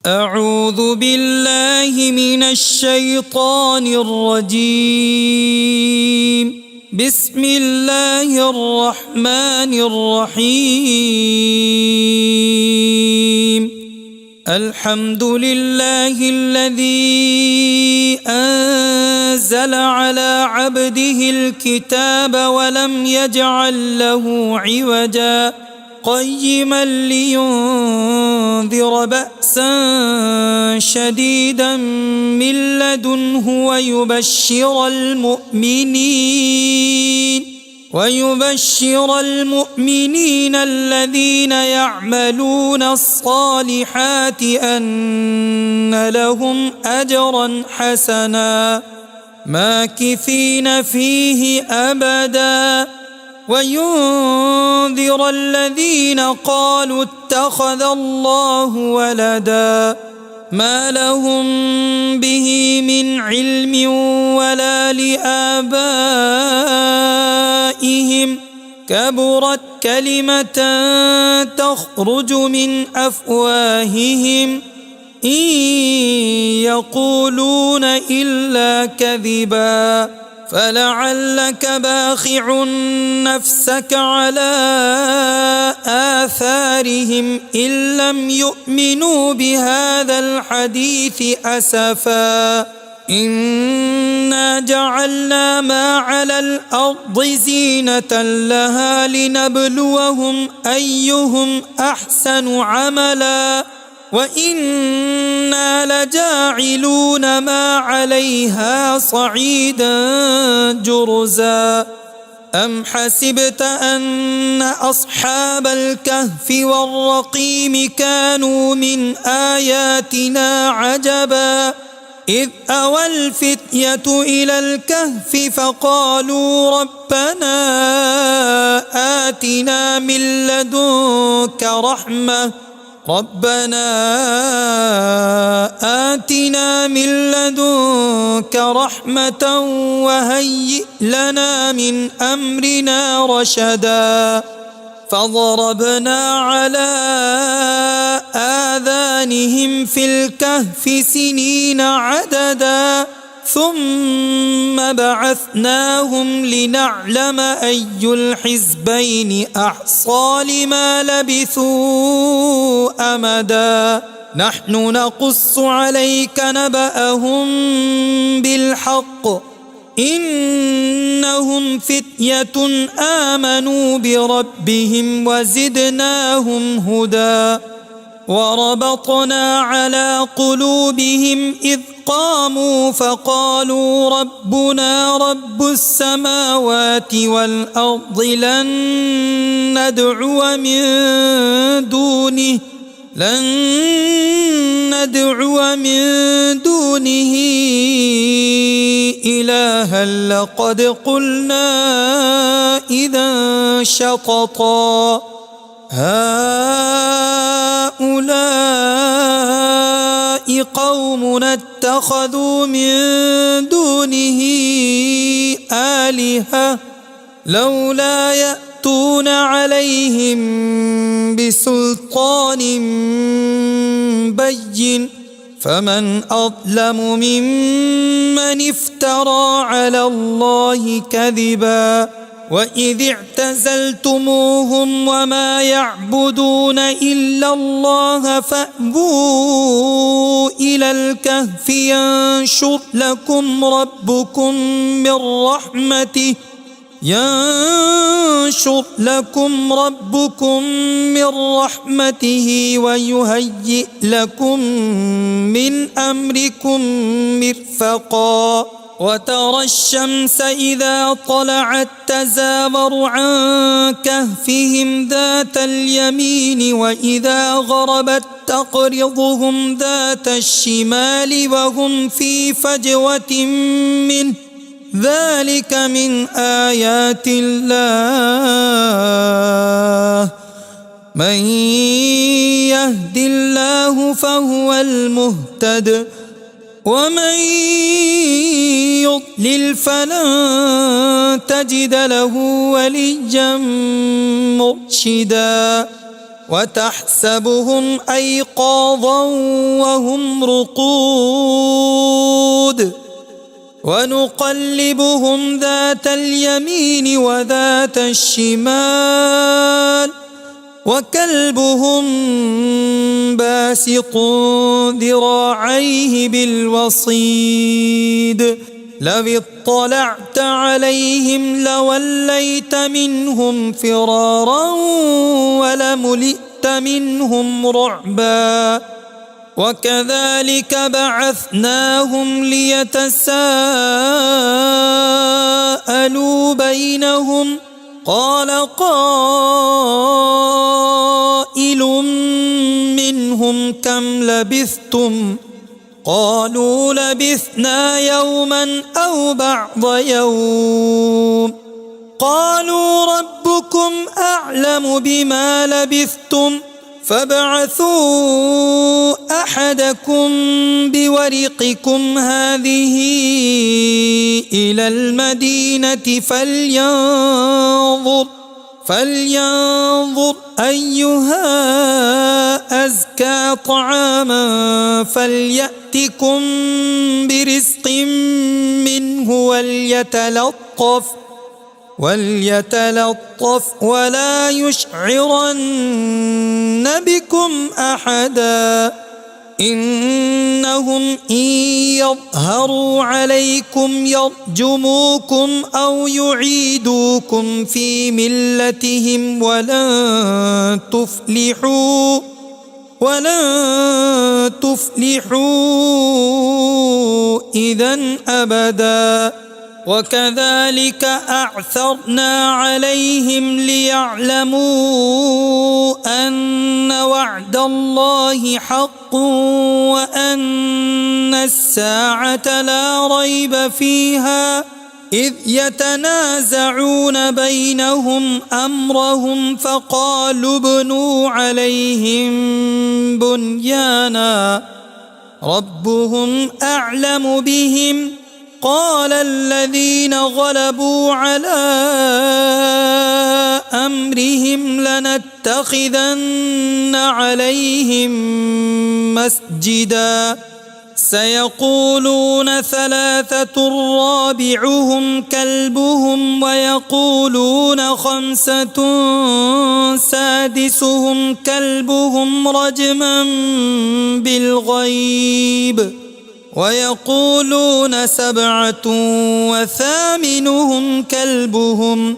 أعوذ بالله من الشيطان الرجيم. بسم الله الرحمن الرحيم. الحمد لله الذي أنزل على عبده الكتاب ولم يجعل له عوجا قيما لينذر بأسا شديدا من لدنه ويبشر المؤمنين الذين يعملون الصالحات أن لهم أجرا حسنا ماكثين فيه أبدا وينذر الذين قالوا اتخذ الله ولدا ما لهم به من علم ولا لآبائهم كبرت كلمة تخرج من أفواههم إن يقولون إلا كذبا فلعلك باخع نفسك على آثارهم إن لم يؤمنوا بهذا الحديث أسفا إنا جعلنا ما على الأرض زينة لها لنبلوهم أيهم أحسن عملا وإنا لجاعلون ما عليها صعيدا جرزا أم حسبت أن أصحاب الكهف والرقيم كانوا من آياتنا عجبا إذ أوى الفتية إلى الكهف فقالوا ربنا آتنا من لدنك رحمة وهيئ لنا من أمرنا رشدا فضربنا على آذانهم في الكهف سنين عددا ثم بعثناهم لنعلم أي الحزبين أحصى لما لبثوا أمدا نحن نقص عليك نبأهم بالحق إنهم فتية آمنوا بربهم وزدناهم هدى وربطنا على قلوبهم إذ قاموا فقالوا ربنا رب السماوات والأرض لن ندعو من دونه إلها لقد قلنا إذا شططا هؤلاء قومنا اتخذوا من دونه آلهة لولا يأتون عليهم بسلطان بين فمن أظلم ممن افترى على الله كذبا وإذ اعتزلتموهم وما يعبدون إلا الله فأووا إلى الكهف ينشر لكم ربكم من رحمته ويهيئ لكم من أمركم مرفقا وترى الشمس إذا طلعت تزاور عن كهفهم ذات اليمين وإذا غربت تقرضهم ذات الشمال وهم في فجوة منه ذلك من آيات الله من يهد الله فهو المهتد ومن يضلل فلن تجد له وليا مرشدا وتحسبهم أيقاظا وهم رقود ونقلبهم ذات اليمين وذات الشمال وكلبهم باسط ذراعيه بالوصيد لو اطلعت عليهم لوليت منهم فرارا ولملئت منهم رعبا وكذلك بعثناهم ليتساءلوا بينهم قال قائل منهم كم لبثتم قالوا لبثنا يوما أو بعض يوم قالوا ربكم أعلم بما لبثتم فابعثوا أحدكم بورقكم هذه إلى المدينة فلينظر أيها أزكى طعاما فليأتكم برزق منه وليتلطف ولا يشعرن بكم أحدا إنهم إن يظهروا عليكم يرجموكم أو يعيدوكم في ملتهم ولن تفلحوا إذن أبدا وكذلك أعثرنا عليهم ليعلموا أن وعد الله حق وأن الساعة لا ريب فيها إذ يتنازعون بينهم أمرهم فقالوا ابنوا عليهم بنيانا ربهم أعلم بهم قال الذين غلبوا على أمرهم لنتخذن عليهم مسجدا سيقولون ثلاثة رابعهم كلبهم ويقولون خمسة سادسهم كلبهم رجما بالغيب ويقولون سبعة وثامنهم كلبهم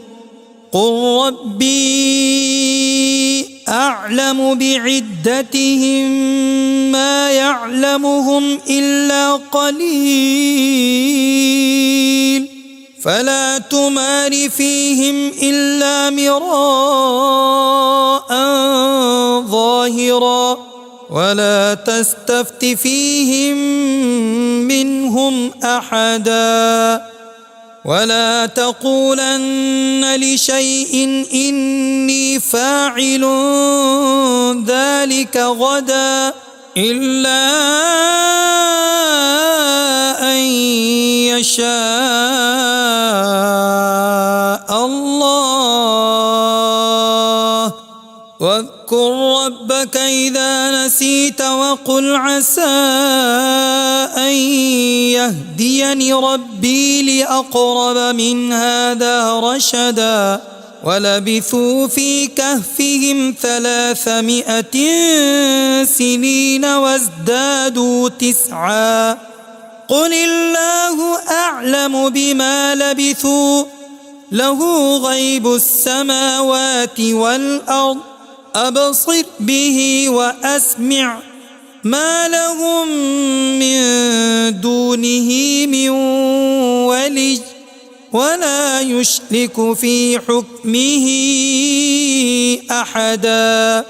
قل ربي أعلم بعدتهم ما يعلمهم إلا قليل فلا تمار فيهم إلا مراء ظاهرا ولا تستفت فيهم منهم أحدا ولا تقولن لشيء إني فاعل ذلك غدا إلا أن يشاء الله واذكر ربك إذا نسيت وقل عسى أن يهديني ربي لأقرب من هذا رشدا ولبثوا في كهفهم 300 سنين وازدادوا 9 قل الله أعلم بما لبثوا له غيب السماوات والأرض أبصر به وأسمع ما لهم من دونه من ولي ولا يشرك في حكمه أحدا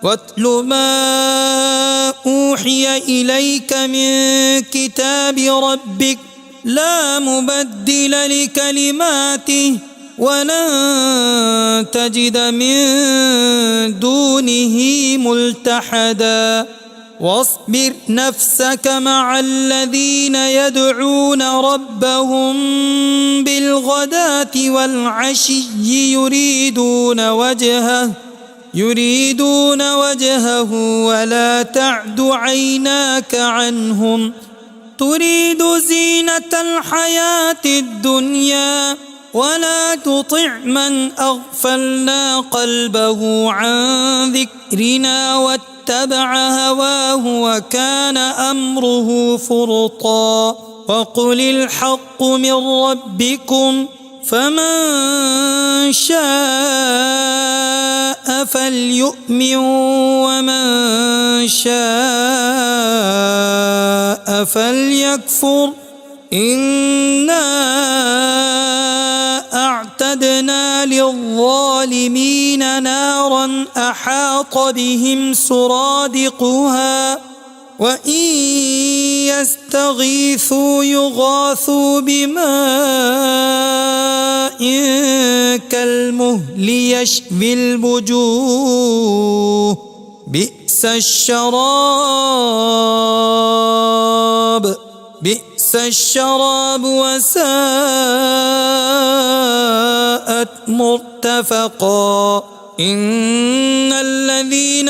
واتل ما أوحي إليك من كتاب ربك لا مبدل لكلماته ولن تجد من دونه ملتحدا واصبر نفسك مع الذين يدعون ربهم بالغداة والعشي يريدون وجهه ولا تعد عيناك عنهم تريد زينة الحياة الدنيا ولا تطع من أغفلنا قلبه عن ذكرنا واتبع هواه وكان أمره فرطا وقل الحق من ربكم فمن شاء فليؤمن ومن شاء فليكفر إنا أعتدنا للظالمين نارا أحاط بهم سرادقها وإن يستغيثوا يغاثوا بماء كالمهل يشوي الوجوه بئس الشراب وساءت مرتفقا إن الذين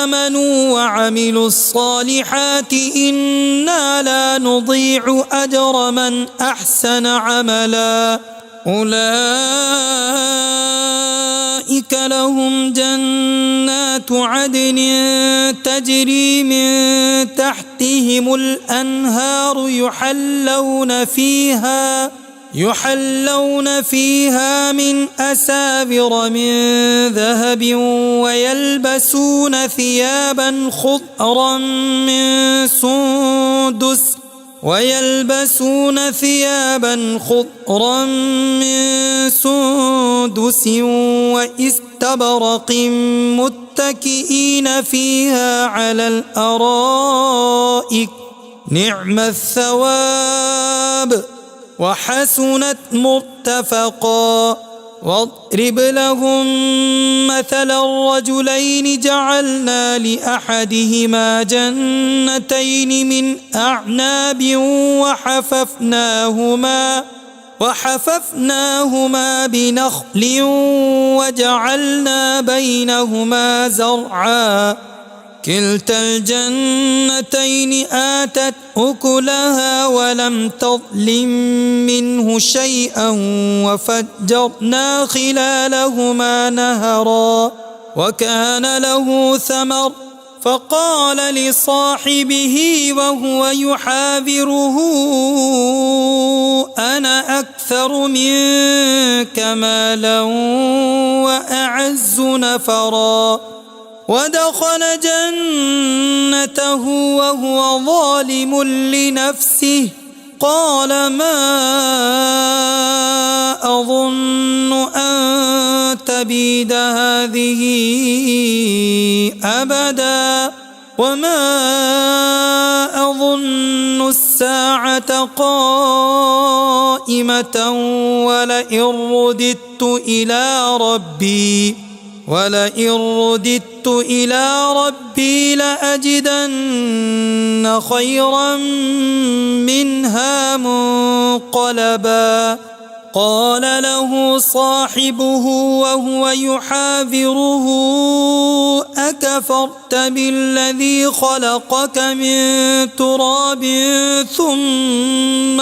آمنوا وعملوا الصالحات إنا لا نضيع أجر من أحسن عملا أولئك لهم جنات عدن تجري من تحتهم الأنهار يحلون فيها من أساور من ذهب ويلبسون ثيابا خضرا من سندس وإستبرق متكئين فيها على الأرائك نعم الثواب وحسنت مرتفقا واضرب لهم مثل الرجلين جعلنا لأحدهما جنتين من أعناب وحففناهما بنخل وجعلنا بينهما زرعا كلتا الجنتين آتت أكلها ولم تظلم منه شيئا وفجرنا خلالهما نهرا وكان له ثمر فقال لصاحبه وهو يحاوره أنا أكثر منك مالا وأعز نفرا ودخل جنته وهو ظالم لنفسه قال ما أظن أن تبيد هذه أبدا وما أظن الساعة قائمة ولئن رددت إلى ربي لأجدن خيرا منها منقلبا قال له صاحبه وهو يحاوره أكفرت بالذي خلقك من تراب ثم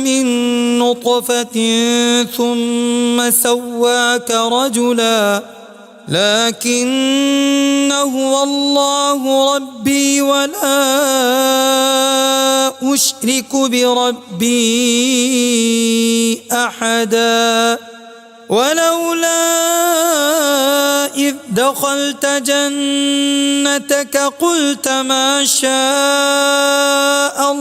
من نطفة ثم سواك رجلا لكن هو الله ربي ولا أشرك بربي أحدا ولولا إذ دخلت جنتك قلت ما شاء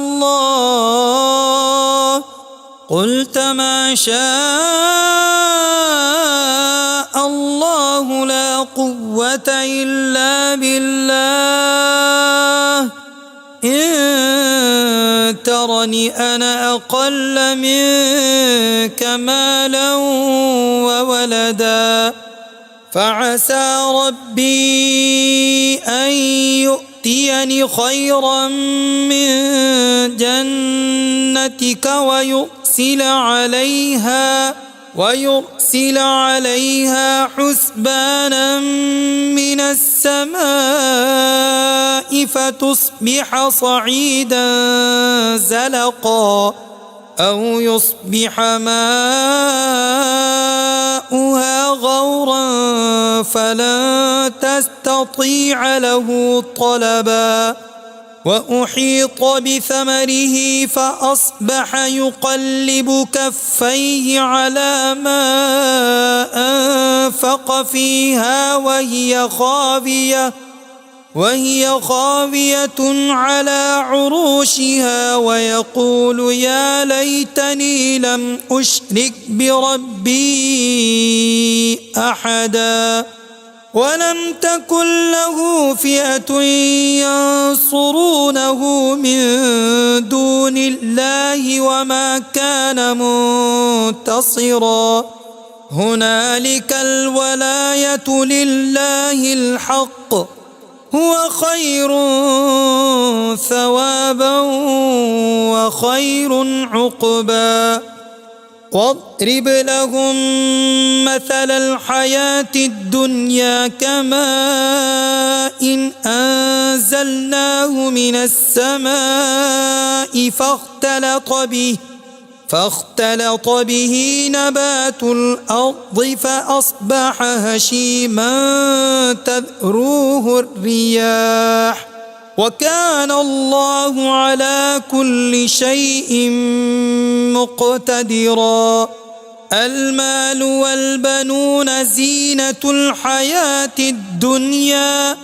الله لا قوة إلا بالله إن ترني أنا أقل منك مالا وولدا فعسى ربي أن يؤتيني يؤتيني خيرا من جنتك ويرسل عليها حسبانا من السماء فتصبح صعيدا زلقا أو يصبح ماؤها غورا فلن تستطيع له طلبا وأحيط بثمره فأصبح يقلب كفيه على ما أنفق فيها وهي خاوية على عروشها ويقول يا ليتني لم أشرك بربي أحدا ولم تكن له فئة ينصرونه من دون الله وما كان منتصرا هنالك الولاية لله الحق هو خير ثوابا وخير عقبا واضرب لهم مثل الحياة الدنيا كماء أنزلناه من السماء فاختلط به نبات الأرض فأصبح هشيما تذروه الرياح وكان الله على كل شيء مقتدرا المال والبنون زينة الحياة الدنيا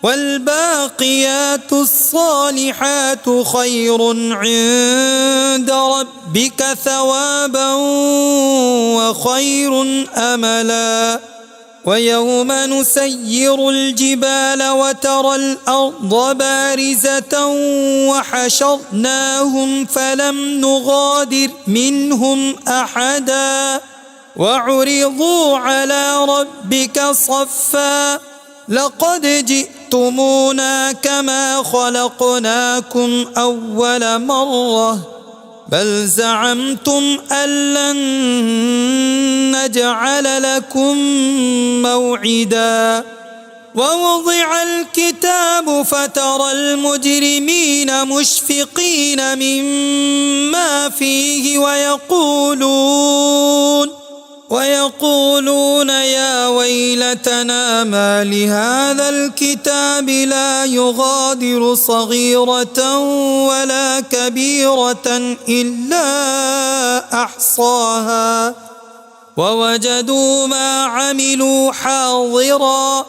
والباقيات الصالحات خير عند ربك ثوابا وخير أملا ويوم نسير الجبال وترى الأرض بارزة وحشرناهم فلم نغادر منهم أحدا وعرضوا على ربك صفا لقد جئتمونا كما خلقناكم أول مرة بل زعمتم أن لن نجعل لكم موعدا ووضع الكتاب فترى المجرمين مشفقين مما فيه ويقولون يا ويلتنا ما لهذا الكتاب لا يغادر صغيرة ولا كبيرة إلا أحصاها ووجدوا ما عملوا حاضرا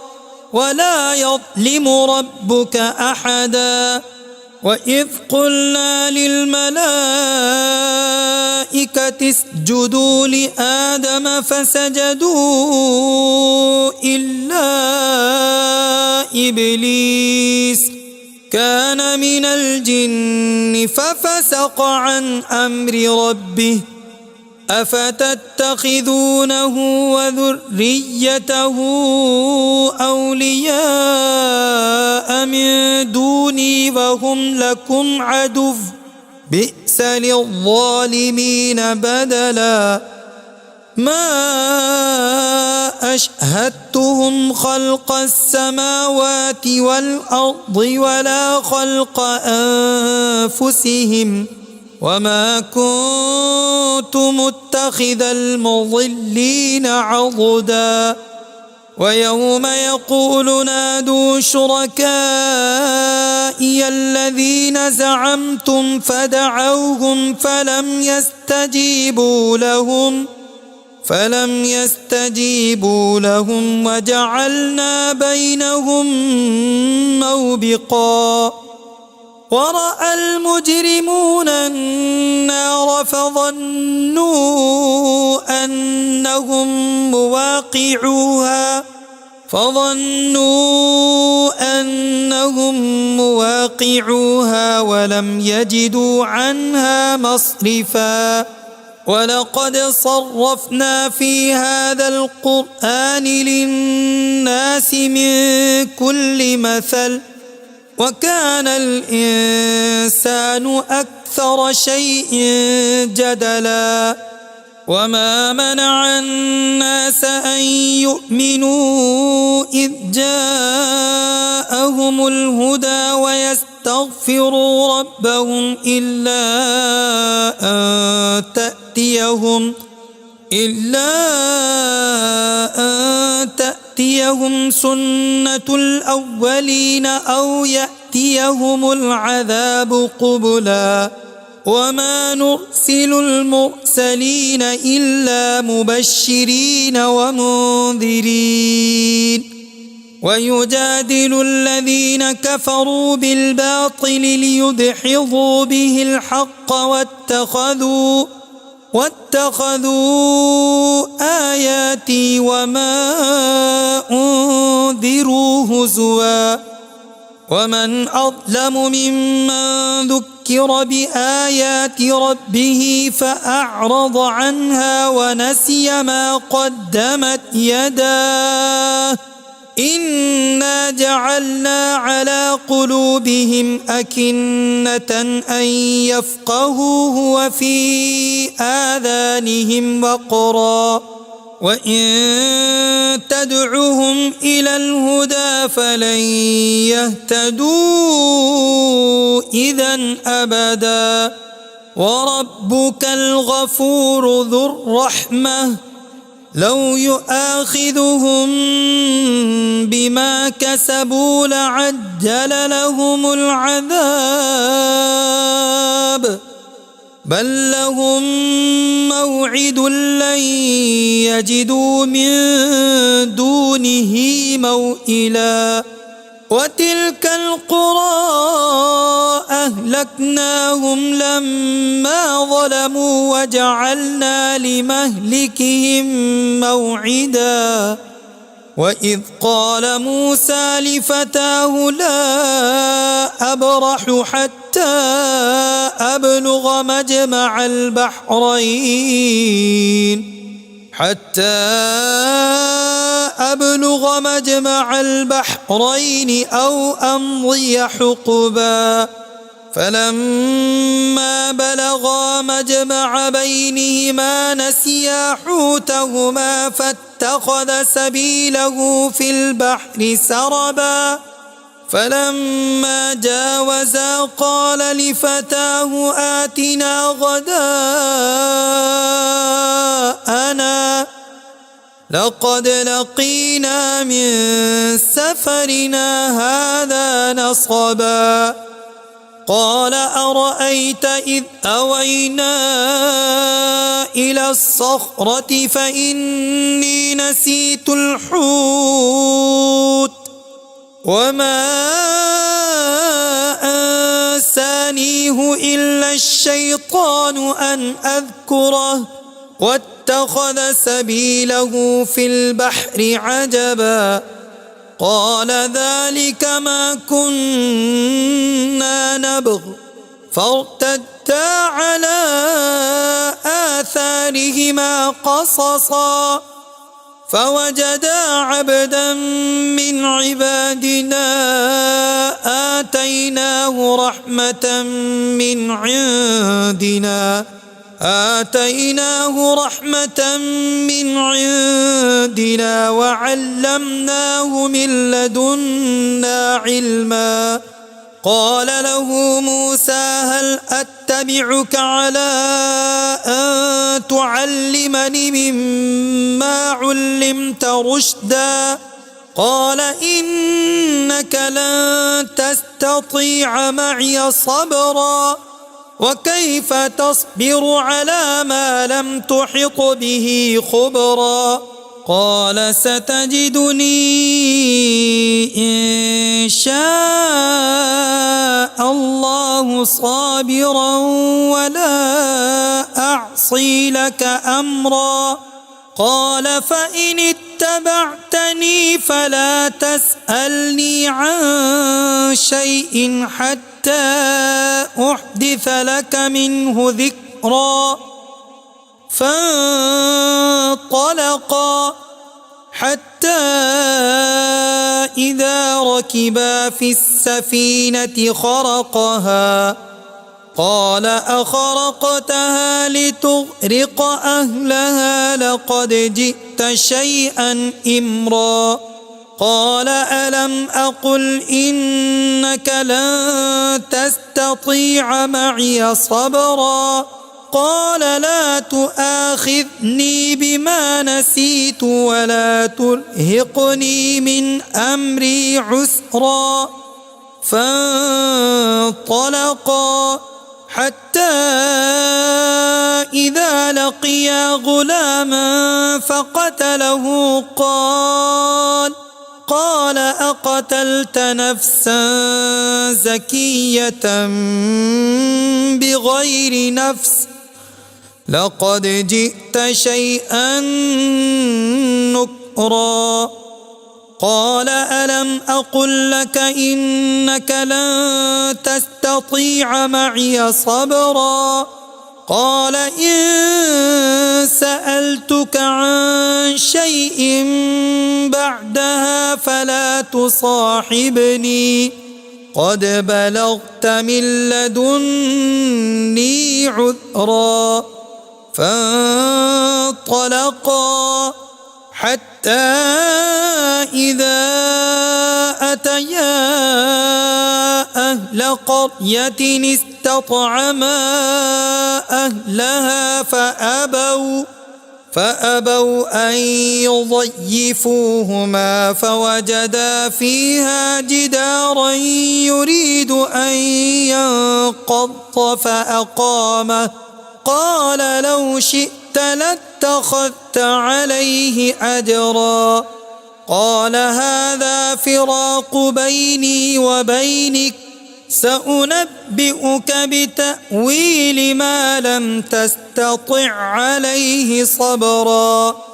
ولا يظلم ربك أحدا وإذ قلنا للملائكة اسجدوا لآدم فسجدوا إلا إبليس كان من الجن ففسق عن أمر ربه أفتتخذونه وذريته أولياء من دوني وهم لكم عدو بئس للظالمين بدلا ما أشهدتهم خلق السماوات والأرض ولا خلق أنفسهم وما كنت متخذ المضلين عضدا ويوم يقول نادوا شركائي الذين زعمتم فدعوهم فلم يستجيبوا لهم وجعلنا بينهم موبقا ورأى المجرمون النار فظنوا أنهم مواقعوها ولم يجدوا عنها مصرفا ولقد صرفنا في هذا القرآن للناس من كل مثل وكان الإنسان أكثر شيء جدلا وما منع الناس أن يؤمنوا إذ جاءهم الهدى ويستغفروا ربهم إلا أن تأتيهم سنة الأولين أو يأتيهم العذاب قبلا وما نرسل المرسلين إلا مبشرين ومنذرين ويجادل الذين كفروا بالباطل ليدحضوا به الحق واتخذوا آياتي وما أنذروا هزوا ومن أظلم ممن ذكر بآيات ربه فأعرض عنها ونسي ما قدمت يداه إنا جعلنا على قلوبهم أكنة أن يفقهوه وفي آذانهم وقرا وإن تدعهم إلى الهدى فلن يهتدوا إذا أبدا وربك الغفور ذو الرحمة لو يؤاخذهم بما كسبوا لعجل لهم العذاب بل لهم موعد لن يجدوا من دونه موئلا وتلك القرى أهلكناهم لما ظلموا وجعلنا لمهلكهم موعدا وإذ قال موسى لفتاه لا أبرح حتى أبلغ مجمع البحرين أو أمضي حقبا فلما بلغا مجمع بينهما نسيا حوتهما فاتخذ سبيله في البحر سربا فلما جاوزا قال لفتاه آتنا غداءنا لقد لقينا من سفرنا هذا نصبا قال أرأيت إذ أوينا إلى الصخرة فإني نسيت الحوت وما أنسانيه إلا الشيطان أن أذكره واتخذ سبيله في البحر عجبا قال ذلك ما كنا نبغ فارتدا على آثارهما قصصا فوجدا عبدا من عبادنا آتيناه رحمة من عندنا وعلمناه من لدنا علما قال له موسى هل أتبعك على أن تعلمني مما علمت رشدا قال إنك لن تستطيع معي صبرا وكيف تصبر على ما لم تحط به خبرا قال ستجدني إن شاء الله صابرا ولا أعصي لك أمرا قال فإن اتبعتني فلا تسألني عن شيء حتى أحدث لك منه ذكرا فانطلقا حتى إذا ركبا في السفينة خرقها قال أخرقتها لتغرق أهلها لقد جئت شيئا إمرا قال ألم أقل إنك لن تستطيع معي صبرا قال لا تؤاخذني بما نسيت ولا ترهقني من أمري عسرا فانطلقا حتى إذا لقيا غلاما فقتله قال أقتلت نفسا زكية بغير نفس لقد جئت شيئا نكرا قال ألم أقل لك إنك لن تستطيع معي صبرا قال إن سألتك عن شيء بعدها فلا تصاحبني قد بلغت من لدني عذرا فانطلقا حتى إذا أتيا أهل قرية استطعما أهلها فأبوا أن يضيفوهما فوجدا فيها جدارا يريد أن ينقض فأقامه قال لو شئت لاتخذت عليه أجرا قال هذا فراق بيني وبينك سأنبئك بتأويل ما لم تستطع عليه صبرا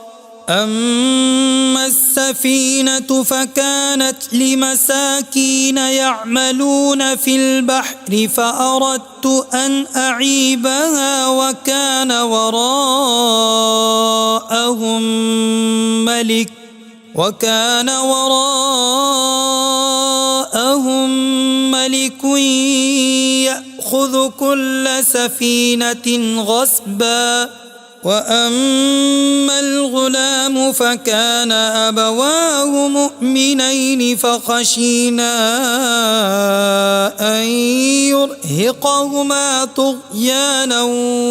أما السفينة فكانت لمساكين يعملون في البحر فأردت أن أعيبها وكان وراءهم ملك يأخذ كل سفينة غصبا وأما الغلام فكان أبواه مؤمنين فخشينا أن يرهقهما طغيانا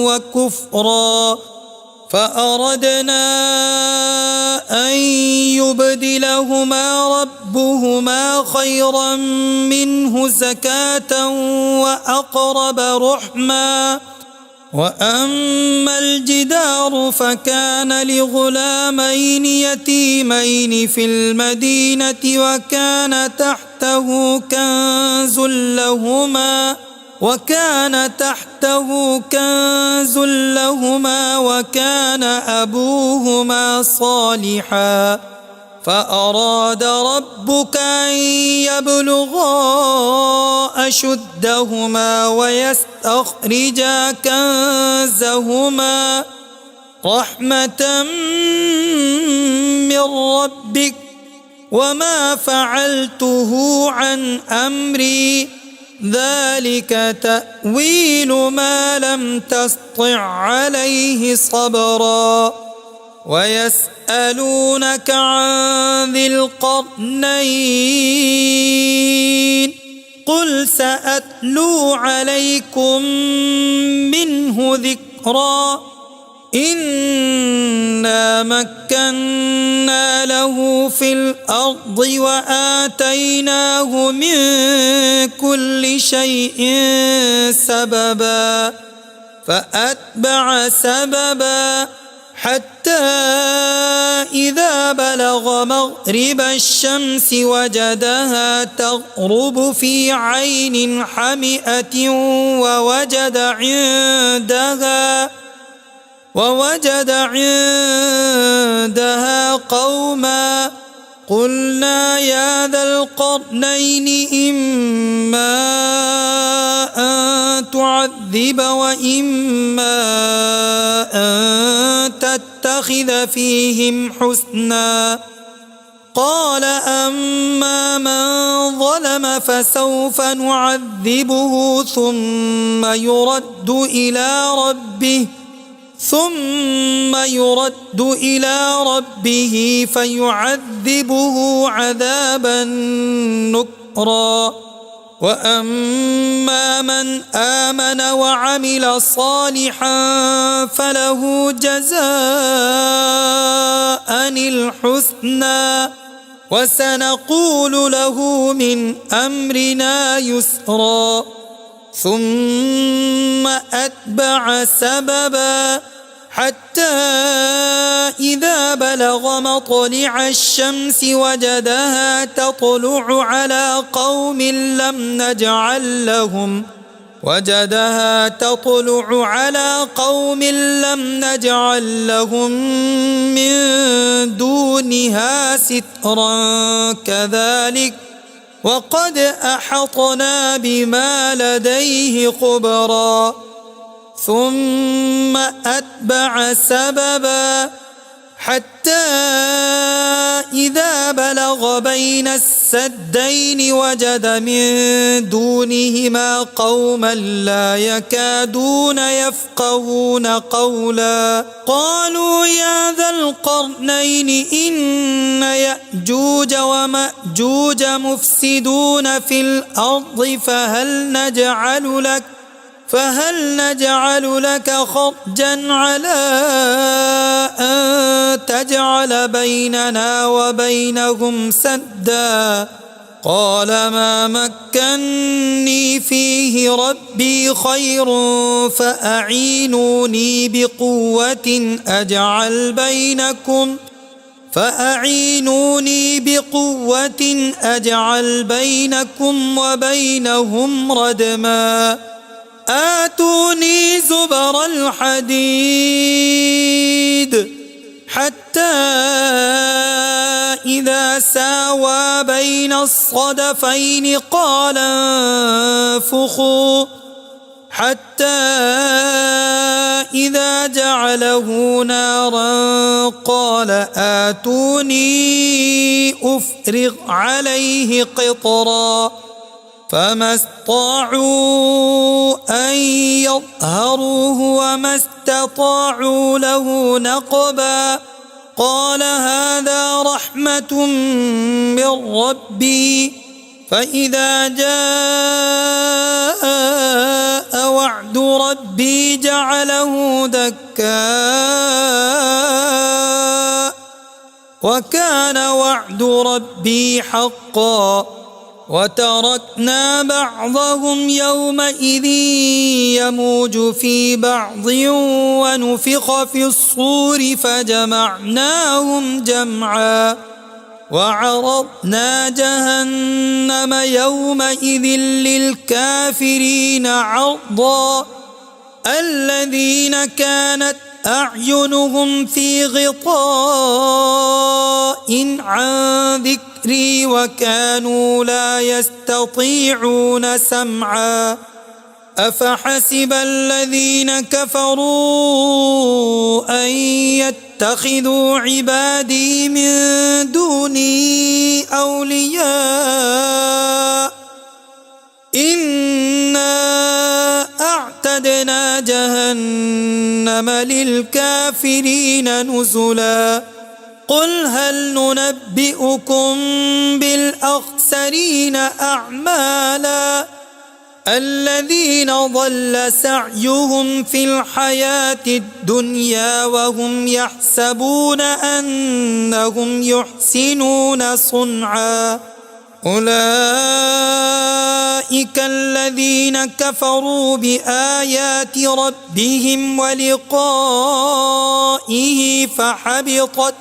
وكفرا فأردنا أن يبدلهما ربهما خيرا منه زكاة وأقرب رحما وأما الجدار فكان لغلامين يتيمين في المدينة وكان تحته كنز لهما وكان أبوهما صالحا فأراد ربك أن يبلغا أشدهما ويستخرجا كنزهما رحمة من ربك وما فعلته عن أمري ذلك تأويل ما لم تسطع عليه صبرا ويسألونك عن ذي القرنين قل سأتلو عليكم منه ذكرا إنا مكنا له في الأرض وآتيناه من كل شيء سببا فأتبع سببا حتى إذا بلغ مغرب الشمس وجدها تغرب في عين حمئة ووجد عندها قوما قلنا يا ذا القرنين إما أن تعذب وإما أن تتخذ فيهم حسنا قال أما من ظلم فسوف نعذبه ثم يرد إلى ربه فيعذبه عذابا نكرا وأما من آمن وعمل صالحا فله جزاء الحسنى وسنقول له من أمرنا يسرا ثم أتبع سببا حتى إذا بلغ مطلع الشمس وجدها تطلع على قوم لم نجعل لهم من دونها سترا كذلك وقد أحطنا بما لديه خبرا ثم أتبع سببا حتى إذا بلغ بين السدين وجد من دونهما قوما لا يكادون يفقهون قولا قالوا يا ذا القرنين إن يأجوج ومأجوج مفسدون في الأرض فهل نجعل لك خرجا على أن تجعل بيننا وبينهم سدا قال ما مكني فيه ربي خير فأعينوني بقوة أجعل بينكم وبينهم ردما آتوني زبر الحديد حتى إذا ساوى بين الصدفين قال انفخوا حتى إذا جعله نارا قال آتوني أفرغ عليه قطرا فما استطاعوا أن يظهروه وما استطاعوا له نقبا قال هذا رحمة من ربي فإذا جاء وعد ربي جعله دكا وكان وعد ربي حقا وتركنا بعضهم يومئذ يموج في بعض ونفخ في الصور فجمعناهم جمعا وعرضنا جهنم يومئذ للكافرين عرضا الذين كانت أعينهم في غطاء عن ذكري وكانوا لا يستطيعون سمعا أفحسب الذين كفروا أن يتخذوا عبادي من دوني أولياء إنا أعتدنا جهنم للكافرين نزلا قل هل ننبئكم بالأخسرين أعمالا الذين ضل سعيهم في الحياة الدنيا وهم يحسبون أنهم يحسنون صنعا أولئك الذين كفروا بآيات ربهم ولقائه فحبطت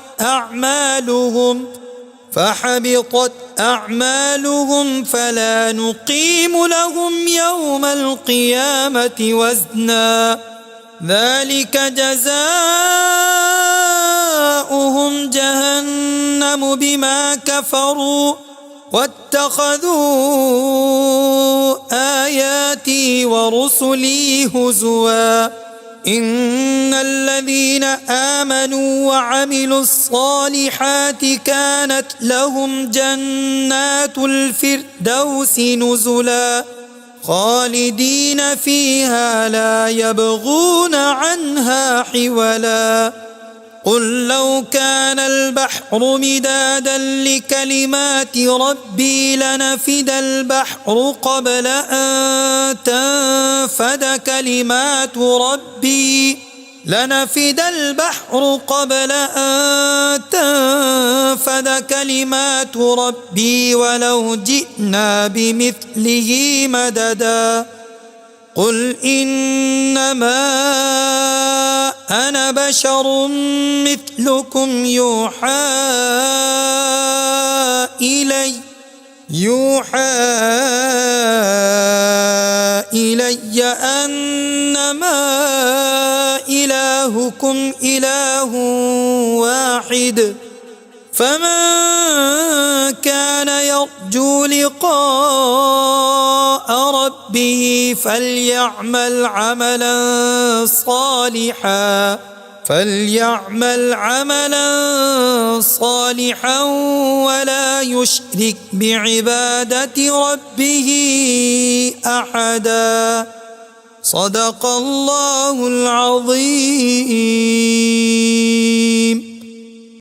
أعمالهم فلا نقيم لهم يوم القيامة وزنا ذلك جزاؤهم جهنم بما كفروا واتخذوا آياتي ورسلي هزوا إن الذين آمنوا وعملوا الصالحات كانت لهم جنات الفردوس نزلا خالدين فيها لا يبغون عنها حولا قل لو كان البحر مدادا لكلمات ربي لنفد البحر قبل أن تنفد كلمات ربي ولو جئنا بمثله مددا قل إنما أنا بشر مثلكم يوحى إلي أنما إلهكم إله واحد فمن كان يرجو لقاء ربه فليعمل عملا صالحا ولا يشرك بعبادة ربه أحدا صدق الله العظيم.